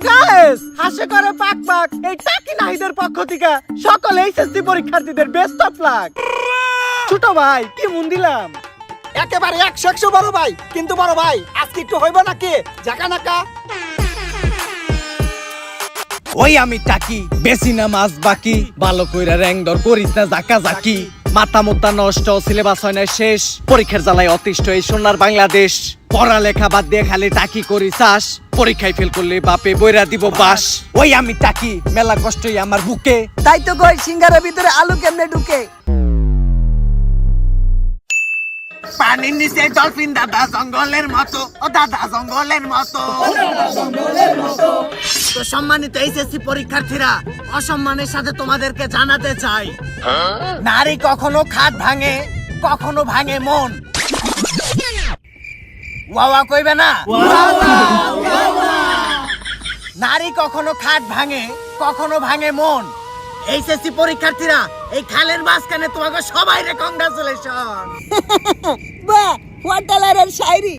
Guys, হাসে করে পাক পাক এই টাকি নাহিদের পক্ষ থেকে সকল এইচএসসি পরীক্ষার্থীদের বেস্ট অফ লাক। ছোট ভাই কি মন দিলাম, একেবারে 100 বড় ভাই। কিন্তু বড় ভাই আজকে একটু হইব নাকি জাকা নাকা? ওই আমি টাকি বেশি না মাছ বাকি, ভালো কইরা র‍্যাং দর করিস না জাকা জাকি। মাথা মুত্তা নষ্ট, সিলেবাস হয় না শেষ, পরীক্ষার জ্বালায় অতিষ্ঠ এই সোনার বাংলাদেশ। পড়ালেখা বাদ দিয়ে খালি টাকি করি চাষ, পরীক্ষায় ফেল করলে বাপে বইরা দিব বাস। ওই আমি টাকি মেলা কষ্টই আমার বুকে, তাই তো কই সিঙ্গারের ভিতরে আলু কেমনে ঢুকে। পানির নিচে ডলফিন দাদা জঙ্গলের মতো, ও দাদা জঙ্গলের মতো। তো সম্মানিত এইচএসসি পরীক্ষার্থীরা, অসম্মানের সাথে তোমাদেরকে জানাতে চাই, নারী কখনো খাট ভাঙে, কখনো ভাঙে মন। ওয়া কইবে না? নারী কখনো খাট ভাঙে, কখনো ভাঙে মন। এইচএসসি পরীক্ষার্থীরা, এই খালের মাঝখানে তোমাকে সবাই রে কংগ্রাচুলেশন। বাহ, হোয়াটালারের শায়রি।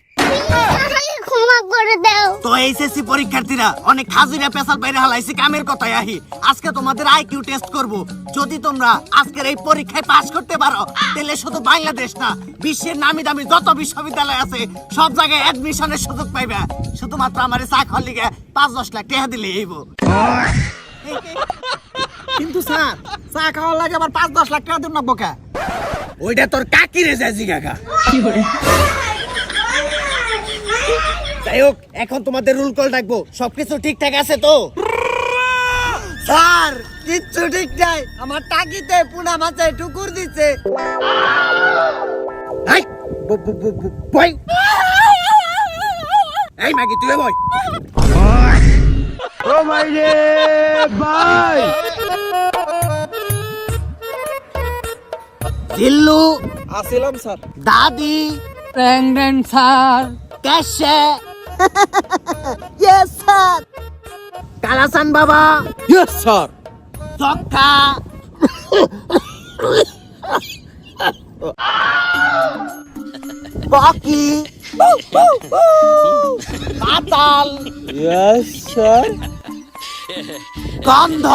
ক্ষমা করে দাও। তো এইচএসসি পরীক্ষার্থীরা, অনেক হাজিরা পেশাল বাইরে হালাইছি, কামের কথায় আহি। আজকে তোমাদের আইকিউ টেস্ট করব। যদি তোমরা আজকের এই পরীক্ষায় পাস করতে পারো, তাহলে শুধু বাংলাদেশ না, বিশ্বের নামি দামি যত বিশ্ববিদ্যালয় আছে সব জায়গায় অ্যাডমিশনের সুযোগ পাইবা। শুধুমাত্র আমারে চা খাওয়ার লিগে 5-10 লাখ টাকা দিলে হইব। কিন্তু স্যার, চা খাওয়ার লাগে আবার 5-10 লাখ টাকা দেব না বোকা? ওইটা তোর কাকিরে যাইছি কাকা। যাই হোক, এখন তোমাদের রুল কল ডাকবো। সবকিছু ঠিকঠাক আছে তো? স্যার কিচ্ছু ঠিক নাই, আমার টাকিতে পুনা মাথায় টুকুর দিচ্ছে। এই, বই। এই মাগি তুই বই। ও ভাই রে ভাই। জিল্লু আসিলাম স্যার। দাদি প্রেগন্যান্ট স্যার। ক্যাশে ইয়েস স্যার। কালাসান বাবা ইয়েস স্যার। চক্কা বকি পাতাল ইয়েস স্যার। গন্ধ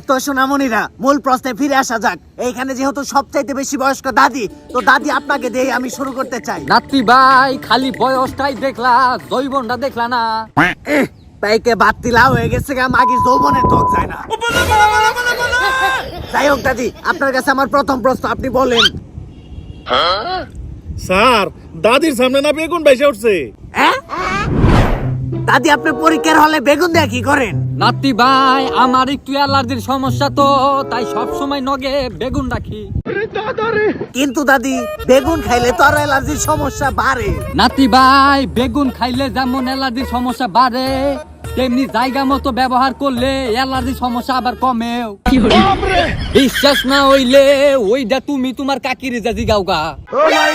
তো সোনামণিরা, মূল প্রশ্নে ফিরে আসা যাক। এইখানে যেহেতু সবচাইতে বেশি বয়স্ক দাদি, তো দাদি আপনাকে দিয়ে আমি শুরু করতে চাই। নাতি ভাই খালি বয়সটাই দেখলা, জৈবনটা দেখলা না। তাইকে বাতিলা হয়ে গেছে গা, মাগি যৌবনের ত্বক যায় না। যাই হোক দাদি, আপনার কাছে আমার প্রথম প্রশ্ন, আপনি বলেন। স্যার, দাদির সামনে না বেগুন ভেসে উঠছে। দাদি, আপনি পরীক্ষার হলে বেগুন দেয়া কি করেন? নাতি ভাই আমার একটু অ্যালার্জির সমস্যা তো, তাই সব সময় নগে বেগুন রাখি। কিন্তু দাদি, বেগুন খাইলে তো আর অ্যালার্জির সমস্যা বাড়ে। নাতি ভাই বেগুন খাইলে যেমন অ্যালার্জির সমস্যা বাড়ে, তেমনি জায়গা মতো ব্যবহার করলে অ্যালার্জির সমস্যা আবার কমেও। বিশ্বাস না হইলে ওইটা তুমি তোমার কাকির জাজি গাওগা।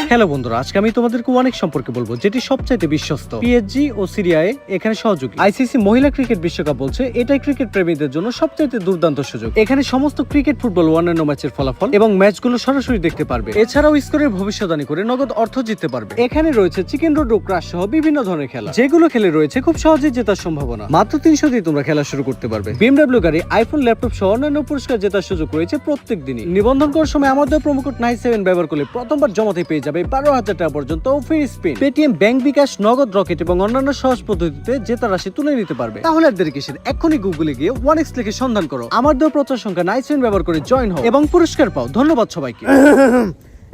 হ্যালো বন্ধুরা, আজকে আমি তোমাদেরকে অনেক সম্পর্কে বলবো, যেটি সবচাইতে বিশ্বস্ত। পিএসজি ও সিরিয়ায় এখানে সহযোগী। আইসিসি মহিলা ক্রিকেট বিশ্বকাপ বলছে এটাই ক্রিকেট প্রেমীদের জন্য সবচাইতে দুর্দান্ত সুযোগ। এখানে সমস্ত ক্রিকেট, ফুটবল, অন্যান্য ম্যাচের ফলাফল এবং ম্যাচগুলো সরাসরি দেখতে পারবে। এছাড়াও স্কোরের ভবিষ্যৎবাণী করে নগদ অর্থ জিততে পারবে। এখানে রয়েছে চিকেন রোড ও ক্রাশ সহ বিভিন্ন ধরনের খেলা, যেগুলো খেলে রয়েছে খুব সহজেই জেতার সম্ভাবনা। মাত্র 300 দিয়ে তোমরা খেলা শুরু করতে পারবে। বিএমডব্লিউ গাড়ি, আইফোন, ল্যাপটপ সহ অন্যান্য পুরস্কার জেতার সুযোগ রয়েছে প্রত্যেক দিনই। নিবন্ধন করার সময় আমাদের প্রোমো কোড 97 ব্যবহার করলে প্রথমবার জমাতে পেয়ে যাবে 12,000 টাকা পর্যন্ত ফ্রি স্পিন। পেটিএম, ব্যাংক, বিকাশ, নগদ, রকেট এবং অন্যান্য সহজ পদ্ধতিতে জেতার রাশি তুলে নিতে পারবে। তাহলে আর দেরি কিসের? এখনই গুগলে গিয়ে 1x লিখে সন্ধান করো, আমার দেওয়া প্রচার সংখ্যা 97 ব্যবহার করে জয়েন হও এবং পুরস্কার পাও। ধন্যবাদ সবাইকে।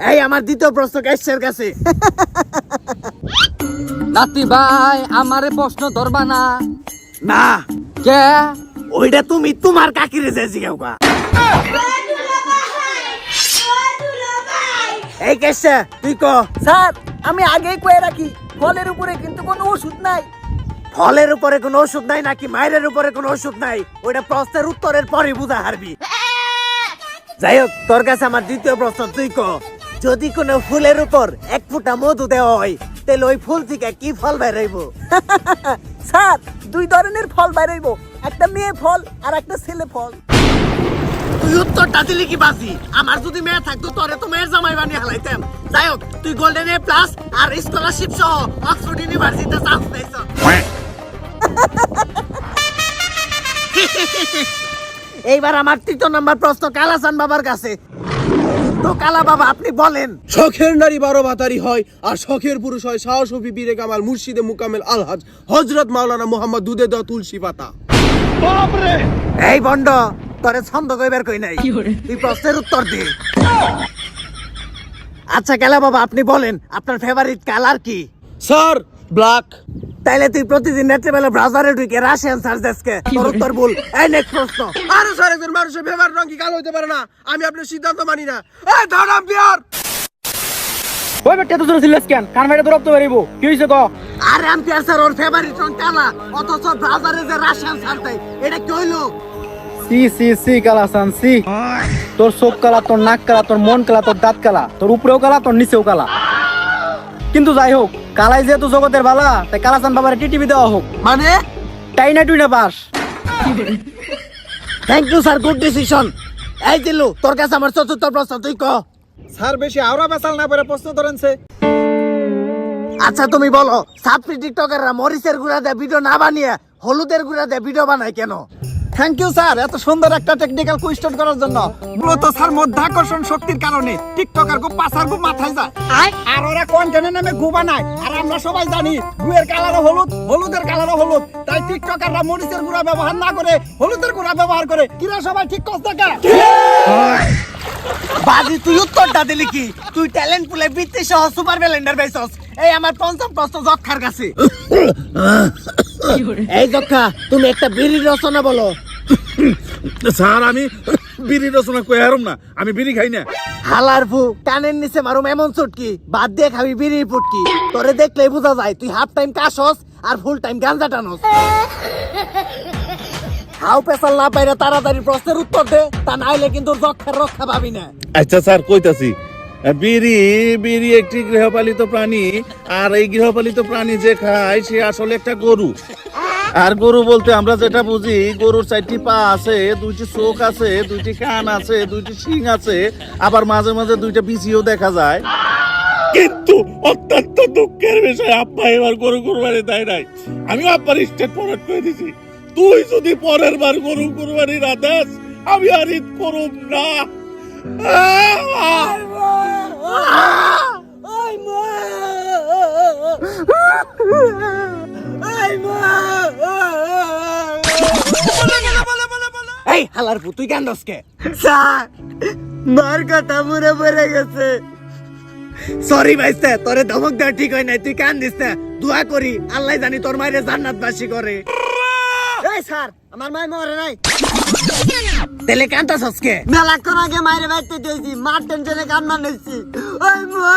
এই আমার দ্বিতীয় প্রশ্ন ক্যাশের কাছে। নাতি ভাই আমারে প্রশ্ন ধরবা না। না, কে? ওইটা তুমি তোমার কাকিরে যাইছি গাওগা। এই ক্যাশে তুই ক। স্যার, আমি আগেই কয়ে রাখি, ফলের উপরে কিন্তু কোনো ওষুধ নাই। ফলের উপরে কোনো ওষুধ নাই নাকি মায়ের উপরে কোনো ওষুধ নাই, ওইটা প্রশ্নের উত্তরের পরে বুঝা হারবি। যাই হোক, তোর কাছে আমার দ্বিতীয় প্রশ্ন, তুই ক। যদি কোনো ফুলের উপর 1 ফোঁটা মধু দেওয়া হয়, তাহলে ওই ফুল থেকে কি ফল বের হইব? স্যার, 2 ধরনের ফল বের হইব, একটা মেয়ে ফল আর একটা ছেলে ফল। তুই উত্তরটা দিলি কি বাসি? আমার যদি মেয়ে থাকতো তোরে তো মেয়ের জামাই বানিয়ে হালাইতাম। যাই হোক, তুই গোল্ডেন এ প্লাস আর স্কলারশিপ সহ অক্সফোর্ড ইউনিভার্সিটিতে চান্স পেয়েছ। এইবার আমার 3 নম্বর প্রশ্ন কালাচান বাবার কাছে। তো কালা বাবা, আপনি বলেন। শখের নারী 12 ভাতারি হয় আর শখের পুরুষ হয় শাহ শফি বীরে কামাল মুর্শিদে মুকামেল আলহাজ হযরত মাওলানা মুহাম্মদ দুধে দেওয়া তুলসী পাতা। এই বন্ড, তোরে ছন্দ কইবার কই নাই, তুই প্রশ্নের উত্তর দে। আচ্ছা কালা বাবা, আপনি বলেন আপনার ফেভারিট কালার কি? Sir black. তাইলে তুই প্রতিদিন রাত্রেবেলা ব্রাউজারে ঢুকে রাশিয়ান সার্চ দেশকে তোর উত্তর বল। এই নেক্সট প্রশ্ন। আরে স্যার, একজন মানুষের ফেভারিট রং কি কালো হতে পারে না? আমি আপনার সিদ্ধান্ত মানি না। এই দাঁড়া বিয়ার। ওই বেটা তো জোরে সিলেস কেন? কান মেরে দরব তো বেরিব। কি হইছে ক? আরে আম্পিয়ার স্যার, ওর ফেভারিট রং কালা, অথচ ব্রাউজারে যে রাশিয়ান সার্চ দেয়, এটা কি হইলো? সি সি সি কালাসান সি। তোর চোখ কালা, তোর নাক কালা, তোর মন কালা, তোর দাঁত কালা, তোর উপরেও কালা, তোর নিচেও কালা। কিন্তু যাই হোক, কালাই যেহেতু জগতের বালা, তাই কালাচান বাবার টিটিভি দেওয়া হোক। মানে টাইনা টুইনা pass. Thank you sir, good decision. এই দিলু, তোর কাছে আমার চতুর্থ প্রশ্ন, তুই ক। স্যার বেশি আওরা বেসাল না করে প্রশ্ন ধরেনছে। আচ্ছা তুমি বলো, সাপ্রি টিকটকাররা মরিচের গুঁড়া দিয়ে ভিডিও না বানিয়ে হলুদের গুঁড়া দিয়ে ভিডিও বানায় কেন? থ্যাংক ইউ স্যার, এত সুন্দর একটা টেকনিক্যাল কোয়েশ্চন করার জন্য। মূলত স্যার মধ্যাকর্ষণ শক্তির কারণে টিকটকার গো পাছার গো মাথায় যায়, আর ওরা কন্টেন্টের নামে গু বানায়। আর আমরা সবাই জানি গুয়ের কালারও হলুদ, হলুদের কালারও হলুদ। তাই টিকটকাররা মরিচের গুঁড়া ব্যবহার না করে হলুদের গুঁড়া ব্যবহার করে। কিরা সবাই ঠিক করছে কা? বাজি, তুই উত্তরটা দিলি কি? তুই ট্যালেন্ট পুলে বৃত্তি সহ সুপার ব্যালেন্ডার বেসস। এই আমার পঞ্চম প্রশ্ন যক্ষার কাছে। এই যক্ষা, তুমি একটা বিড়ির রচনা বলো। স্যার আমি বিড়ি রচনা কই হারুম না, আমি বিড়ি খাই না। হালার ফু, কানের নিচে মারুম এমন চুটকি, বাদ দিয়ে খাবি বিড়ির পুটকি। তোরে দেখলেই বোঝা যায় তুই হাফ টাইম কাশস আর ফুল টাইম গাঞ্জা টানস। হাউ পেশাল না পাইরে তাড়াতাড়ি প্রশ্নের উত্তর দে, তা নাইলে কিন্তু যক্ষার রক্ষা পাবি না। আচ্ছা স্যার কইতাছি, বিড়ি বিড়ি একটি গৃহপালিত প্রাণী, আর এই গৃহপালিত প্রাণী যে খায় সে আসলে একটা গরু। আর গরু বলতে আমরা যেটা বুঝি, গরুর 4টি পা আছে, 2টি চোখ আছে, 2টি কান আছে, 2টি শিং আছে, আবার মাঝে মাঝে 2টা বিচিও দেখা যায়। কিন্তু অত্যন্ত দুঃখের বিষয়, আব্বা এবার গরু কুরবানি দেয় নাই। আমি আব্বার স্টেট ফরওয়ার্ড করে দিছি, তুই যদি পরের বার গরু কুরবানি না দেস, আমি আর ঈদ করুম না। এই হালার ফু, তুই কান্দস কে? স্যার, মার কথা মনে পড়ে গেছে। সরি ভাইস্তে, তোরে ধমক দেওয়া ঠিক হয় নাই, তুই কান্দিস না। দোয়া করি আল্লাহ জানি তোর মায়ের জান্নাতবাসী করে। এই স্যার, আমার মায়ের মরে নাই। তেলে কান্তাছস কে? মেলাক্ষণ আগে মায়ের বাইতে দিয়েছি, মার টেনশনে কান্না নিচ্ছি। ওই মা,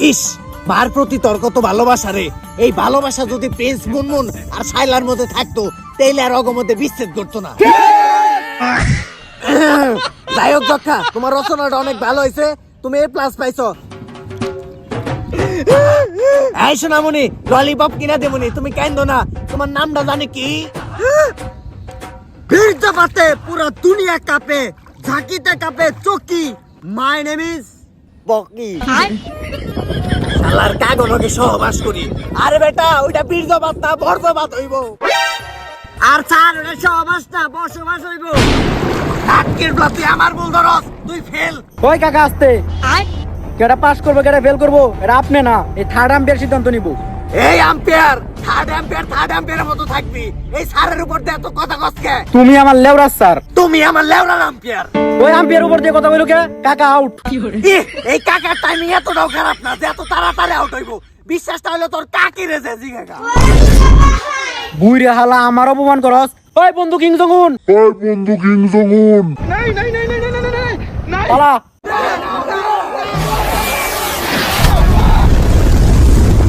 ইস, মার প্রতি তোর কত ভালোবাসা রে। এই ভালোবাসা যদি প্রিন্স মুনমুন আর শাইলার মধ্যে থাকতো, তাইলে আর অগমধ্যে বিচ্ছেদ করতো না। যাই হোক যক্ষা, তোমার রচনাটা অনেক ভালো হয়েছে, তুমি A+ পাইছো। এই সোনামণি, ললিপপ কিনা দেমনি, তুমি কান্দো না। তোমার নামটা জানি কি? বীরজাপাতে পুরো দুনিয়া কাঁপে, ঝাঁকিতে কাঁপে চকি। মাই নেম ইজ বকি। শালার কাগনকে সহবাস করি। আরে বেটা, ওইটা বীরজাপাত না, বর্জপাত হইব। আর স্যার, ওটা সহবাস না, বসবাস হইব। নাটকের প্রতি আমার বল ধরস, তুই ফেল। ওই কাকা আসতে। কেডা পাস করবো কেডা ফেল করবো এটা আপনি না, এই থার্ড আম্পায়ার সিদ্ধান্ত নিব। এই আম্পায়ার, থার্ড আম্পায়ারের মতো থাকবি। এই স্যারের উপর দিয়ে এত কথা কসকে? তুমি আমার লেওরাস স্যার। তুমি আমার লেওড়ার আম্পায়ার। ওই আম্পায়ার উপর দিয়ে কথা বলো কে? কাকা আউট। এই কাকার টাইমিং এতটাও খারাপ না যে এত তাড়াতাড়ি আউট হইব। বিশ্বাসটা হইলো তোর কাকি রেছে জিগাগা। বুইরে হালা আমার অপমান করস। ওই বন্ধু কিং জং-উন। নাই নাই নাই নাই নাই নাই নাই। পালা।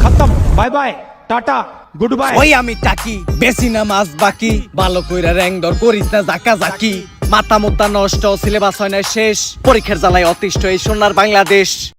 খতম, bye bye, tata, good bye. ওই আমি টাকি, বেশি না মাছ বাকি, ভালো কইরা র‍্যাং দর করিস না জাকা জাকি। মাথা মুতা নষ্ট, সিলেবাস হয় না শেষ, পরীক্ষার জ্বালায় অতিষ্ঠ এই সোনার বাংলাদেশ।